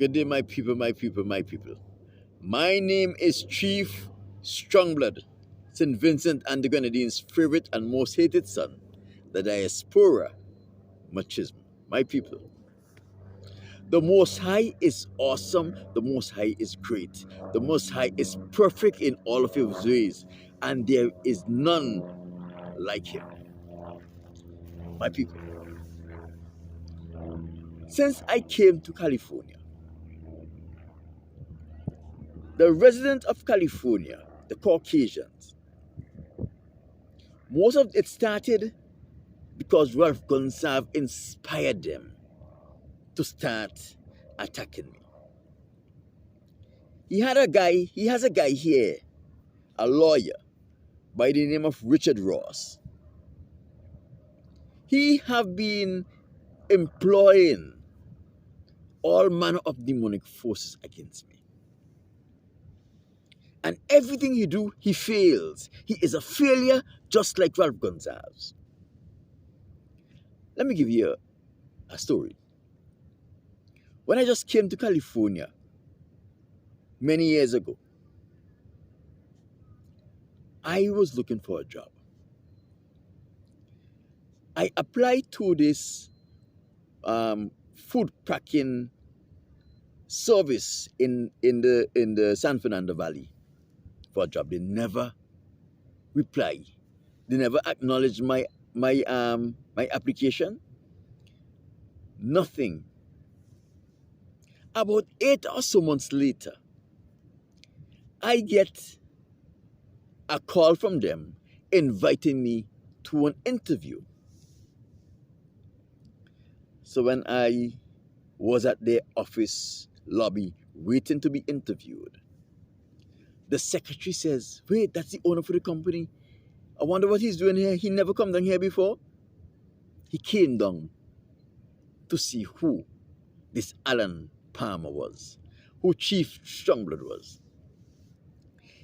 Good day, my people, my people, my people. My name is Chief Strongblood, St. Vincent and the Grenadines' favorite and most hated son, the diaspora machismo. My people, the Most High is awesome, the Most High is great, the Most High is perfect in all of his ways, and there is none like him. My people, since I came to California, the residents of California, the Caucasians, most of it started because Ralph Gonsalves inspired them to start attacking me. He has a guy here, a lawyer by the name of Richard Ross. He have been employing all manner of demonic forces against me. And everything he do, he fails. He is a failure just like Ralph Gonsalves. Let me give you a story. When I just came to California many years ago, I was looking for a job. I applied to this food packing service in the San Fernando Valley for a job. They never reply. They never acknowledge my application. Nothing. About 8 or so months later, I get a call from them inviting me to an interview. So when I was at their office lobby waiting to be interviewed, the secretary says, "Wait, that's the owner for the company. I wonder what he's doing here. He never come down here before." He came down to see who this Alan Palmer was, who Chief Strongblood was.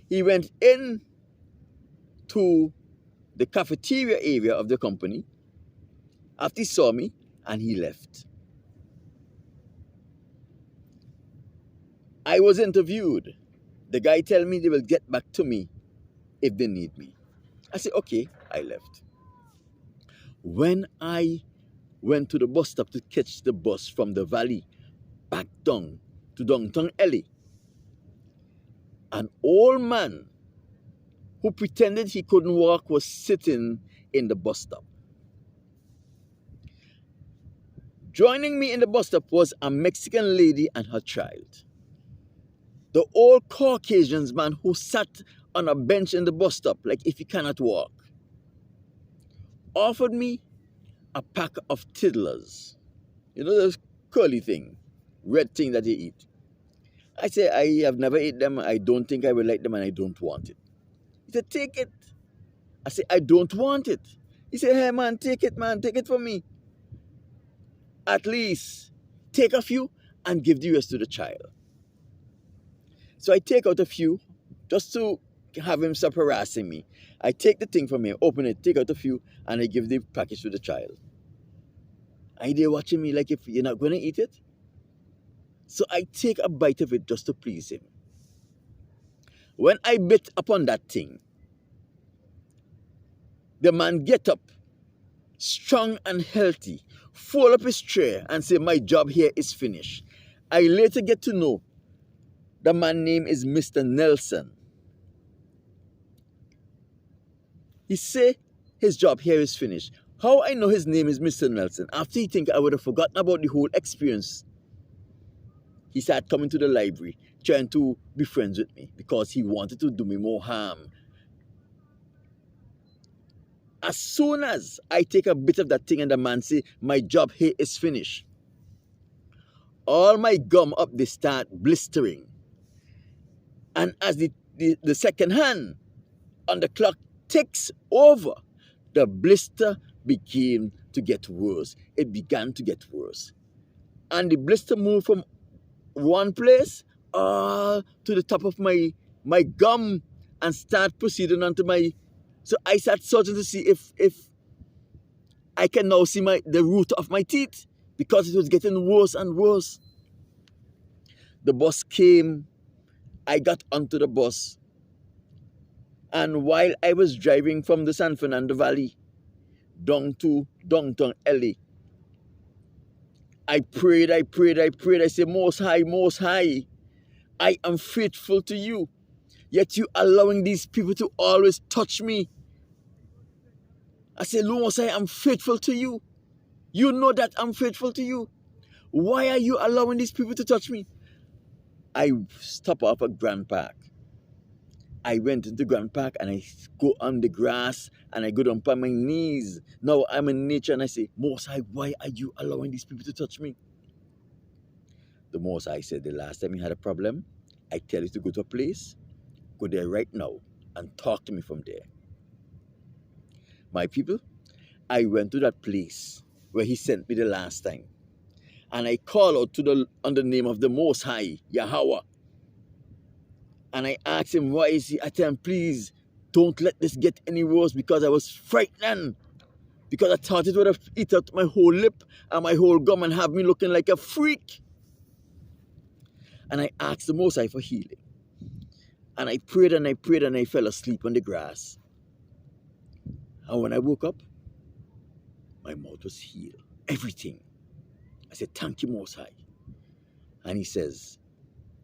He went in to the cafeteria area of the company after he saw me, and he left. I was interviewed. The guy tell me they will get back to me if they need me. I said, okay, I left. When I went to the bus stop to catch the bus from the valley back down to downtown LA, an old man who pretended he couldn't walk was sitting in the bus stop. Joining me in the bus stop was a Mexican lady and her child. The old Caucasian man who sat on a bench in the bus stop, like if he cannot walk, offered me a pack of tiddlers. You know those curly thing, red thing that you eat. I said, I have never eaten them. I don't think I will like them and I don't want it. He said, take it. I said, I don't want it. He said, hey man, take it from me. At least take a few and give the rest to the child. So I take out a few just to have him stop harassing me. I take the thing from him, open it, take out a few, and I give the package to the child. And they're watching me like, if you're not going to eat it. So I take a bite of it just to please him. When I bit upon that thing, the man get up, strong and healthy, fold up his tray and say, my job here is finished. I later get to know the man's name is Mr. Nelson. He say his job here is finished. How I know his name is Mr. Nelson? After he think I would have forgotten about the whole experience, he started coming to the library, trying to be friends with me because he wanted to do me more harm. As soon as I take a bit of that thing and the man say, my job here is finished, all my gum up, they start blistering. And as the second hand on the clock ticks over, the blister began to get worse. It began to get worse. And the blister moved from one place to the top of my gum and start proceeding onto my... So I start searching to see if I can now see the root of my teeth because it was getting worse and worse. The bus came. I got onto the bus. And while I was driving from the San Fernando Valley down to downtown LA, I prayed. I said, Most High, I am faithful to you. Yet you allowing these people to always touch me. I said, Lord Most High, I'm faithful to you. You know that I'm faithful to you. Why are you allowing these people to touch me? I stopped off at Grand Park. I went into Grand Park and I go on the grass and I go down on my knees. Now I'm in nature and I say, Most High, why are you allowing these people to touch me? The Most High said, the last time you had a problem, I tell you to go to a place, go there right now and talk to me from there. My people, I went to that place where he sent me the last time. And I call out on the name of the Most High, Yahweh. And I asked him, why is he? I tell him, please, don't let this get any worse, because I was frightened. Because I thought it would have eaten out my whole lip and my whole gum and have me looking like a freak. And I asked the Most High for healing. And I prayed and I fell asleep on the grass. And when I woke up, my mouth was healed. Everything. I said, thank you, Most High. And he says,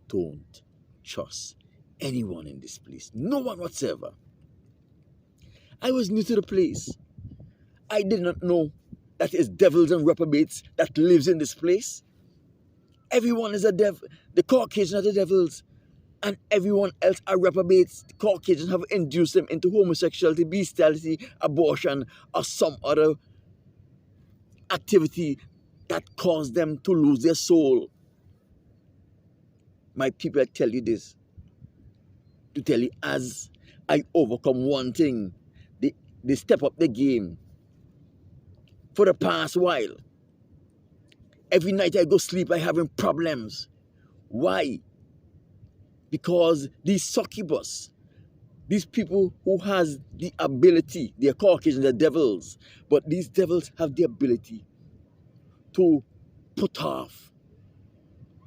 don't trust anyone in this place. No one whatsoever. I was new to the place. I did not know that it's devils and reprobates that lives in this place. Everyone is a devil. The Caucasians are the devils. And everyone else are reprobates. The Caucasians have induced them into homosexuality, bestiality, abortion, or some other activity that caused them to lose their soul. My people, I tell you this, to tell you, as I overcome one thing, they step up the game. For the past while, every night I go sleep, I having problems. Why? Because these succubus, these people who has the ability, they're Caucasians, they're devils, but these devils have the ability to put off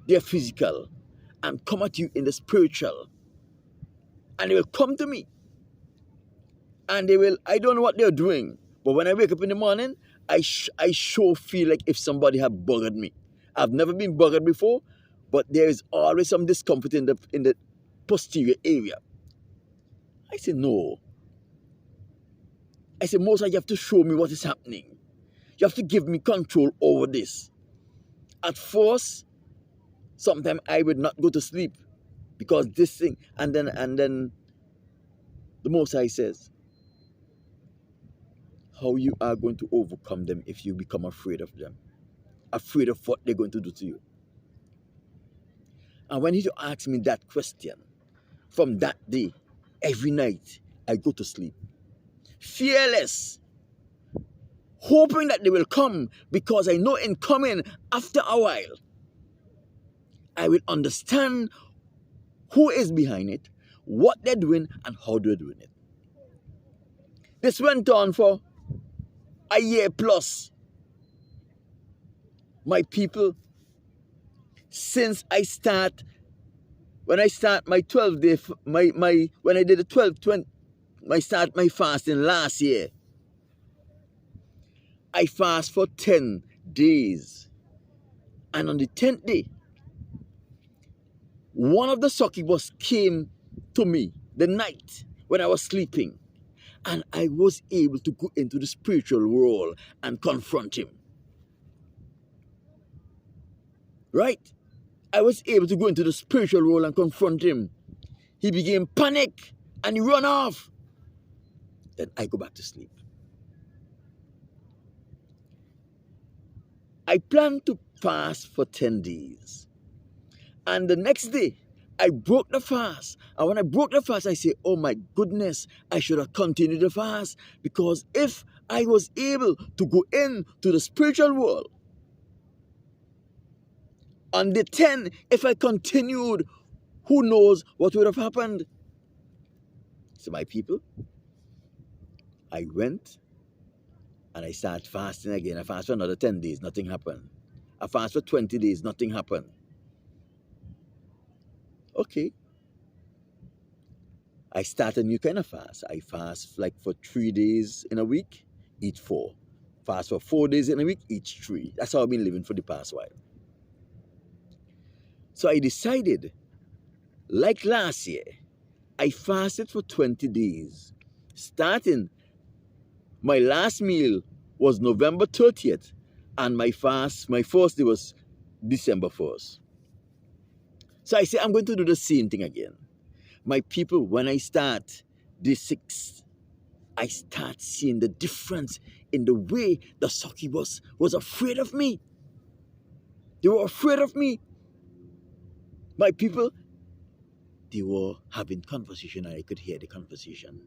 their physical and come at you in the spiritual. And they will come to me. And they will, I don't know what they're doing, but when I wake up in the morning, I sure feel like if somebody had buggered me. I've never been buggered before, but there is always some discomfort in the posterior area. I say, no. I say, Most High, you have to show me what is happening. You have to give me control over this. At first, sometimes I would not go to sleep because this thing, and then the Most High says, how you are going to overcome them if you become afraid of them, afraid of what they're going to do to you. And when he asked me that question, from that day, every night, I go to sleep, fearless, hoping that they will come, because I know in coming, after a while, I will understand who is behind it, what they're doing, and how they're doing it. This went on for a year plus. My people, since when I start my 12 day, when I did the 12-20, my fasting last year, I fast for 10 days. And on the 10th day, one of the succubus came to me the night when I was sleeping. And I was able to go into the spiritual world and confront him. Right? I was able to go into the spiritual world and confront him. He began panic and he run off. Then I go back to sleep. I plan to fast for 10 days. And the next day, I broke the fast. And when I broke the fast, I said, oh my goodness, I should have continued the fast. Because if I was able to go into the spiritual world, on the 10th, if I continued, who knows what would have happened? So my people, I went and I started fasting again. I fasted for another 10 days, nothing happened. I fasted for 20 days, nothing happened. Okay, I start a new kind of fast. I fast like for 3 days in a week, eat 4. Fast for 4 days in a week, eat 3. That's how I've been living for the past while. So I decided, like last year, I fasted for 20 days. Starting, my last meal was November 30th, and my first day was December 1st. So I say I'm going to do the same thing again. My people, when I start day 6, I start seeing the difference in the way the succubus was afraid of me. They were afraid of me. My people, they were having conversation, and I could hear the conversation.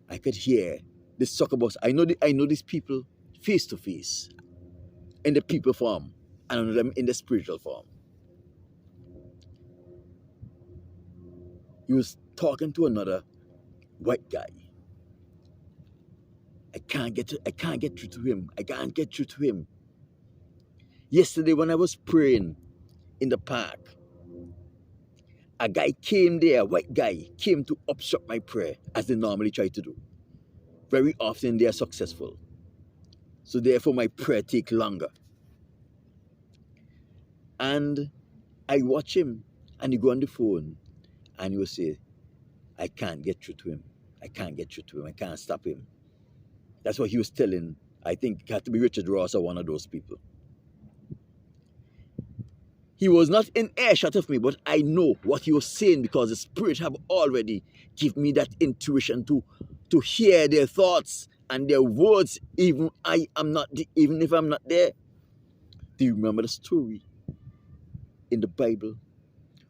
I could hear the succubus. I know these people face to face, in the people form, and I know them in the spiritual form. He was talking to another white guy. I can't get through to him. I can't get through to him. Yesterday when I was praying in the park, a guy came there, a white guy, came to obstruct my prayer, as they normally try to do. Very often they are successful. So therefore my prayer takes longer. And I watch him, and he go on the phone, and he will say, I can't get through to him. I can't get through to him. I can't stop him. That's what he was telling. I think it had to be Richard Ross or one of those people. He was not in earshot of me, but I know what he was saying, because the Spirit have already given me that intuition to hear their thoughts and their words, even if I'm not there. Do you remember the story in the Bible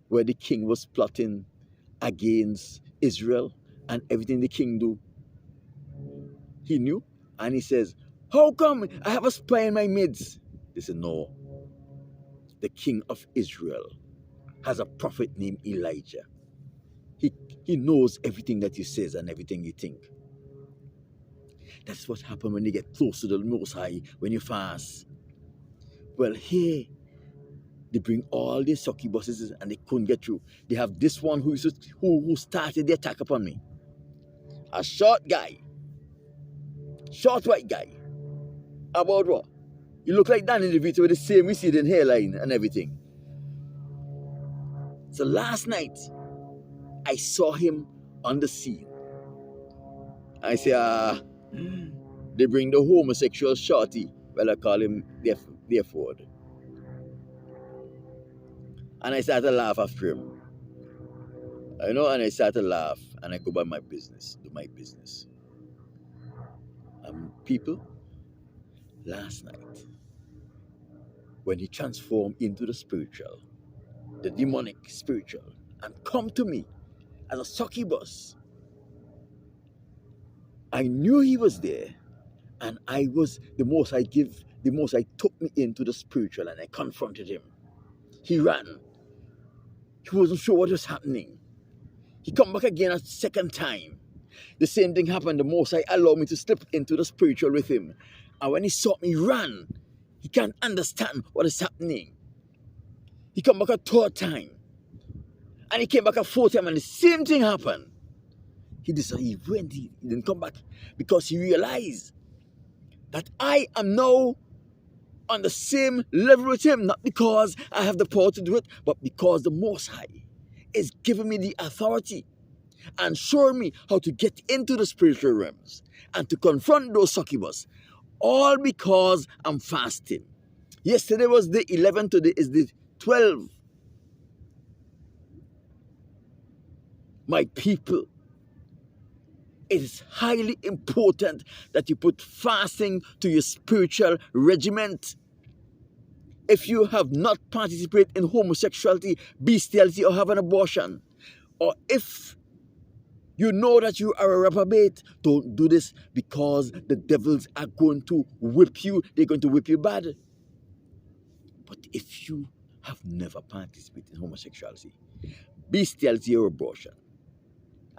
where the king was plotting against Israel, and everything the king do, he knew? And he says, how come I have a spy in my midst? They said, no. The king of Israel has a prophet named Elijah. He knows everything that he says and everything you think. That's what happens when you get close to the Most High, when you fast. Well, here, they bring all these succubuses and they couldn't get through. They have this one who started the attack upon me. A short guy. Short white guy. About what? You look like Danny DeVito with the same receding hairline and everything. So last night, I saw him on the scene. I say, they bring the homosexual shorty. Well, I call him their Ford. And I started to laugh after him. And I started to laugh, and I go by my business, do my business. People, last night, when he transformed into the spiritual, the demonic spiritual, and come to me as a succubus, I knew he was there, and the most I took me into the spiritual, and I confronted him. He ran. He wasn't sure what was happening. He come back again a second time. The same thing happened. The Most High allowed me to slip into the spiritual with him. And when he saw me run, he can't understand what is happening. He come back a third time. And he came back a fourth time, and the same thing happened. He decided he didn't come back, because he realized that I am now on the same level with him, not because I have the power to do it, but because the Most High is giving me the authority and showing me how to get into the spiritual realms and to confront those succubus, all because I'm fasting. Yesterday was the 11th, today is the 12th. My people, it is highly important that you put fasting to your spiritual regiment. If you have not participated in homosexuality, bestiality, or have an abortion, or if you know that you are a reprobate, don't do this, because the devils are going to whip you. They're going to whip you bad. But if you have never participated in homosexuality, bestiality, or abortion,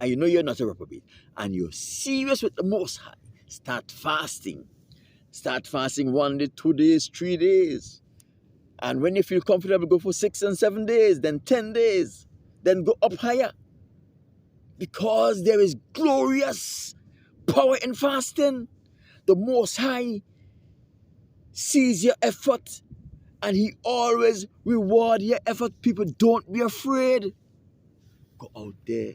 and you know you're not a reprobate, and you're serious with the Most High, start fasting. Start fasting 1 day, 2 days, 3 days. And when you feel comfortable, go for 6 and 7 days, then 10 days. then go up higher. Because there is glorious power in fasting. The Most High sees your effort and He always rewards your effort. People, don't be afraid. Go out there,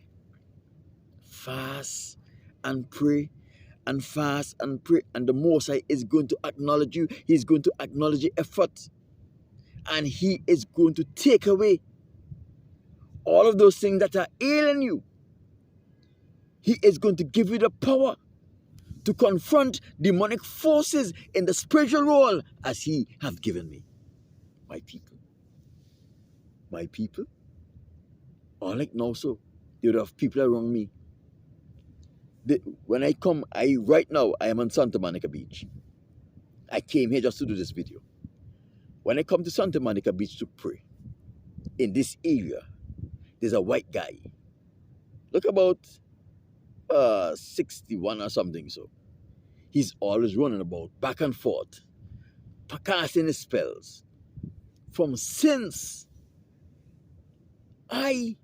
fast and pray, and fast and pray, and the Most High is going to acknowledge you. He's going to acknowledge your effort, and He is going to take away all of those things that are ailing you. He is going to give you the power to confront demonic forces in the spiritual world as He has given me. My people, all like now, so you would have people around me. When I come, right now I am on Santa Monica Beach. I came here just to do this video. When I come to Santa Monica Beach to pray, in this area, there's a white guy. Look about 61 or something so. He's always running about, back and forth, casting his spells. From since I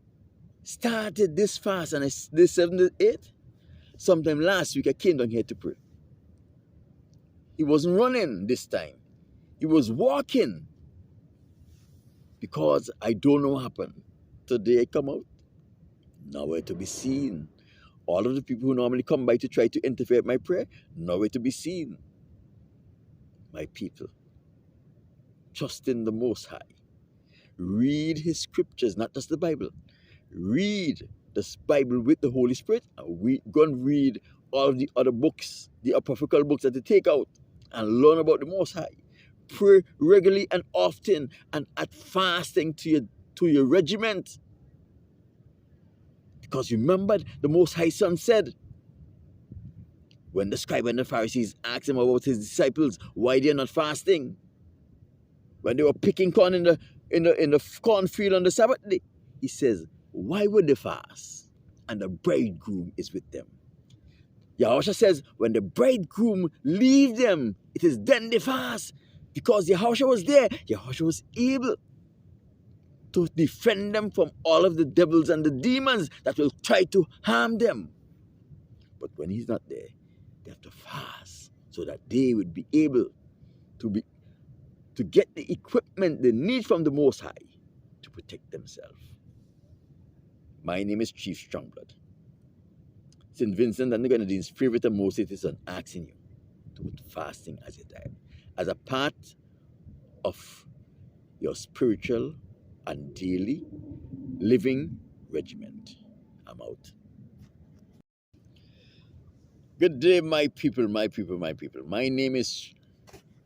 started this fast, and this 7 to 8, sometime last week I came down here to pray. He wasn't running this time. He was walking. Because I don't know what happened. Today I come out, nowhere to be seen. All of the people who normally come by to try to interfere with my prayer, nowhere to be seen. My people, trust in the Most High. Read His scriptures, not just the Bible. Read this Bible with the Holy Spirit, and go and read all of the other books, the apocryphal books that they take out, and learn about the Most High. Pray regularly and often, and add fasting to your regiment. Because remember, the Most High Son said, when the scribe and the Pharisees asked Him about His disciples, why they're not fasting, when they were picking corn in the cornfield on the Sabbath day, He says, why would they fast? And the bridegroom is with them. Yahushua says, when the bridegroom leaves them, it is then they fast. Because Yahushua was there, Yahushua was able to defend them from all of the devils and the demons that will try to harm them. But when He's not there, they have to fast so that they would be able to get the equipment they need from the Most High to protect themselves. My name is Chief Strongblood. St. Vincent and the Grenadines' favorite and most citizen asking you to put fasting as your diet, as a part of your spiritual and daily living regiment. I'm out. Good day, my people, my people, my people. My name is